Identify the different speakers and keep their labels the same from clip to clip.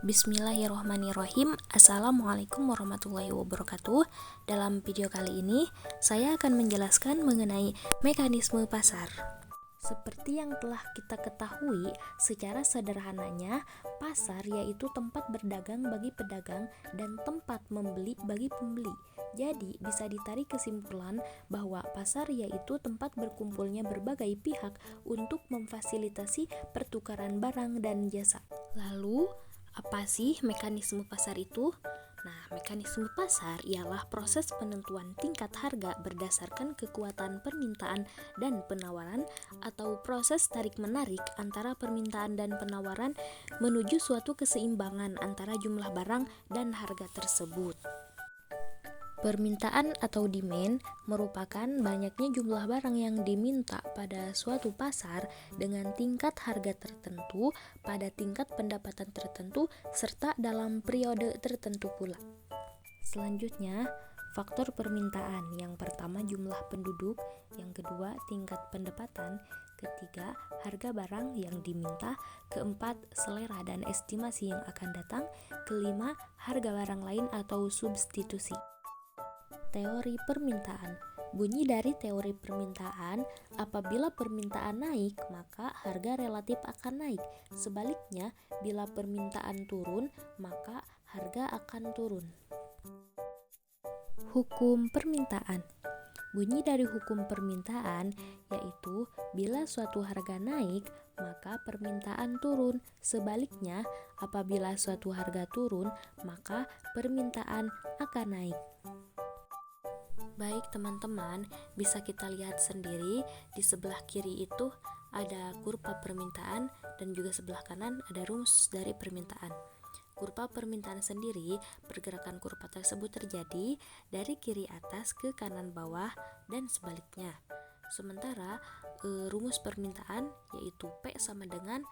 Speaker 1: Bismillahirrahmanirrahim. Assalamualaikum warahmatullahi wabarakatuh. Dalam video kali ini, saya akan menjelaskan mengenai mekanisme pasar. Seperti yang telah kita ketahui, secara sederhananya, pasar yaitu tempat berdagang bagi pedagang dan tempat membeli bagi pembeli. Jadi, bisa ditarik kesimpulan bahwa pasar yaitu tempat berkumpulnya berbagai pihak untuk memfasilitasi pertukaran barang dan jasa. Lalu, apa sih mekanisme pasar itu? Nah, mekanisme pasar ialah proses penentuan tingkat harga berdasarkan kekuatan permintaan dan penawaran atau proses tarik-menarik antara permintaan dan penawaran menuju suatu keseimbangan antara jumlah barang dan harga tersebut. Permintaan atau demand merupakan banyaknya jumlah barang yang diminta pada suatu pasar dengan tingkat harga tertentu pada tingkat pendapatan tertentu serta dalam periode tertentu pula. Selanjutnya, faktor permintaan. Yang pertama jumlah penduduk, yang kedua tingkat pendapatan, ketiga harga barang yang diminta, keempat selera dan estimasi yang akan datang, kelima harga barang lain atau substitusi. Teori permintaan. Bunyi dari teori permintaan, apabila permintaan naik, maka harga relatif akan naik. Sebaliknya, bila permintaan turun, maka harga akan turun. Hukum permintaan. Bunyi dari hukum permintaan yaitu bila suatu harga naik, maka permintaan turun. Sebaliknya, apabila suatu harga turun, maka permintaan akan naik. Baik teman-teman, bisa kita lihat sendiri di sebelah kiri itu ada kurva permintaan dan juga sebelah kanan ada rumus dari permintaan. Kurva permintaan sendiri, pergerakan kurva tersebut terjadi dari kiri atas ke kanan bawah dan sebaliknya. Sementara rumus permintaan yaitu P sama dengan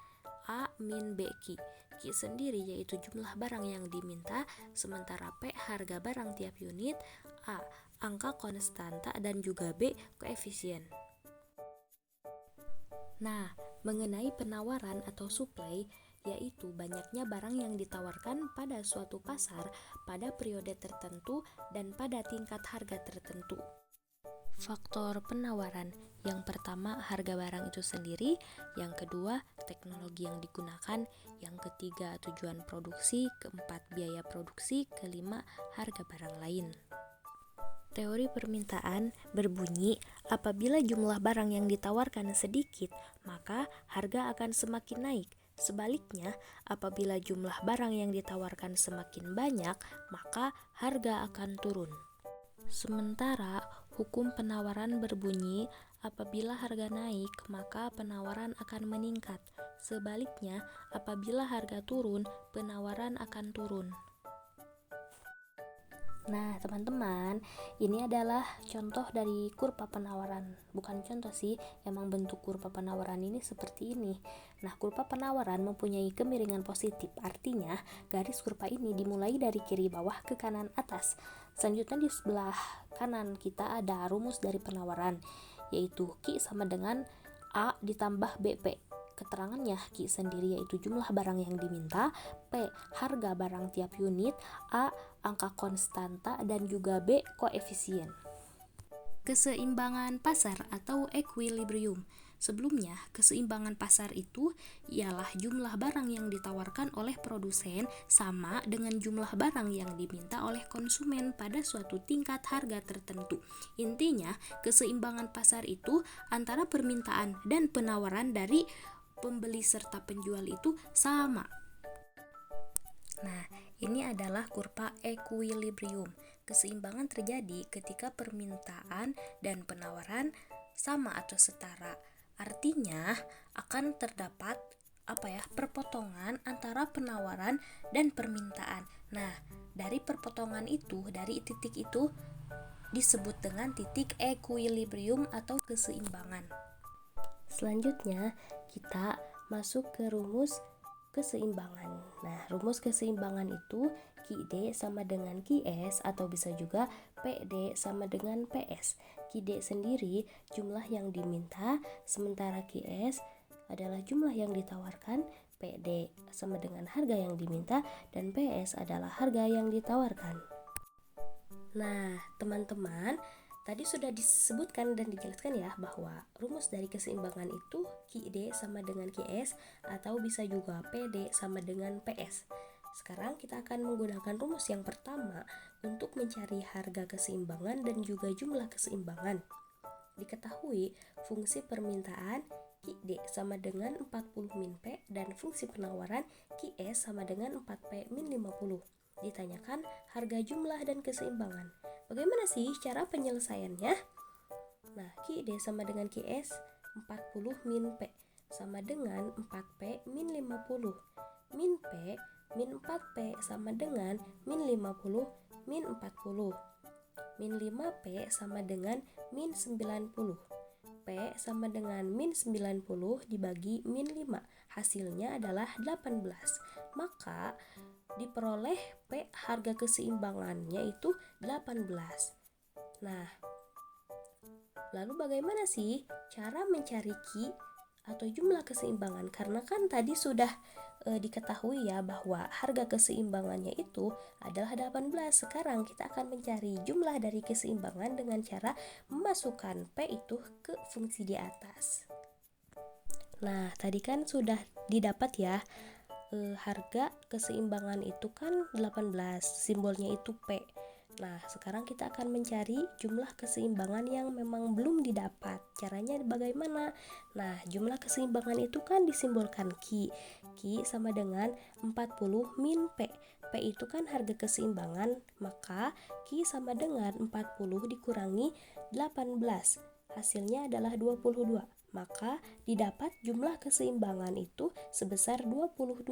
Speaker 1: A min BQ. Q sendiri yaitu jumlah barang yang diminta, sementara P harga barang tiap unit, A angka konstanta dan juga B koefisien. Nah, mengenai penawaran atau supply, yaitu banyaknya barang yang ditawarkan pada suatu pasar pada periode tertentu dan pada tingkat harga tertentu. Faktor penawaran. Yang pertama harga barang itu sendiri, yang kedua teknologi yang digunakan, yang ketiga tujuan produksi, keempat biaya produksi, kelima harga barang lain. Teori permintaan berbunyi, apabila jumlah barang yang ditawarkan sedikit, maka harga akan semakin naik. Sebaliknya, apabila jumlah barang yang ditawarkan semakin banyak, maka harga akan turun. Sementara, hukum penawaran berbunyi, apabila harga naik, maka penawaran akan meningkat. Sebaliknya, apabila harga turun, penawaran akan turun. Nah, teman-teman, ini adalah contoh dari kurva penawaran. Bukan contoh sih, emang bentuk kurva penawaran ini seperti ini. Nah, kurva penawaran mempunyai kemiringan positif, artinya garis kurva ini dimulai dari kiri bawah ke kanan atas. Selanjutnya di sebelah kanan kita ada rumus dari penawaran, yaitu Q sama dengan A ditambah BP. Keterangannya Q sendiri yaitu jumlah barang yang diminta, P harga barang tiap unit, A angka konstanta dan juga B koefisien. Keseimbangan pasar atau equilibrium. Sebelumnya, keseimbangan pasar itu ialah jumlah barang yang ditawarkan oleh produsen sama dengan jumlah barang yang diminta oleh konsumen pada suatu tingkat harga tertentu. Intinya, keseimbangan pasar itu antara permintaan dan penawaran dari pembeli serta penjual itu sama. Nah, ini adalah kurva equilibrium. Keseimbangan terjadi ketika permintaan dan penawaran sama atau setara. Artinya, akan terdapat perpotongan antara penawaran dan permintaan. Nah, dari perpotongan itu, dari titik itu disebut dengan titik equilibrium atau keseimbangan. Selanjutnya, kita masuk ke rumus keseimbangan. Nah, rumus keseimbangan itu QD sama dengan QS atau bisa juga PD sama dengan PS. QD sendiri jumlah yang diminta, sementara QS adalah jumlah yang ditawarkan,
Speaker 2: PD sama dengan harga yang diminta dan PS adalah harga yang ditawarkan. Nah, teman-teman, tadi sudah disebutkan dan dijelaskan ya bahwa rumus dari keseimbangan itu QD sama dengan QS atau bisa juga PD sama dengan PS. Sekarang kita akan menggunakan rumus yang pertama untuk mencari harga keseimbangan dan juga jumlah keseimbangan. Diketahui fungsi permintaan QD sama dengan 40 min P dan fungsi penawaran QS sama dengan 4P min 50. Ditanyakan harga jumlah dan keseimbangan. Bagaimana sih cara penyelesaiannya? Nah, QD sama dengan QS 40 min P sama dengan 4P min 50. Min P min 4P sama dengan min 50 min 40. Min 5P sama dengan min 90. P sama dengan min 90 dibagi min 5. Hasilnya adalah 18. Maka diperoleh P harga keseimbangannya itu 18. Nah, lalu bagaimana sih cara mencari Q atau jumlah keseimbangan? Karena kan tadi sudah diketahui ya bahwa harga keseimbangannya itu adalah 18. Sekarang kita akan mencari jumlah dari keseimbangan dengan cara memasukkan P itu ke fungsi di atas. Nah, tadi kan sudah didapat ya harga keseimbangan itu kan 18, simbolnya itu P. Nah, sekarang kita akan mencari jumlah keseimbangan yang memang belum didapat. Caranya bagaimana? Nah, jumlah keseimbangan itu kan disimbolkan Q. Q sama dengan 40 min P. P itu kan harga keseimbangan, maka Q sama dengan 40 dikurangi 18. Hasilnya adalah 22. Maka didapat jumlah keseimbangan itu sebesar 22.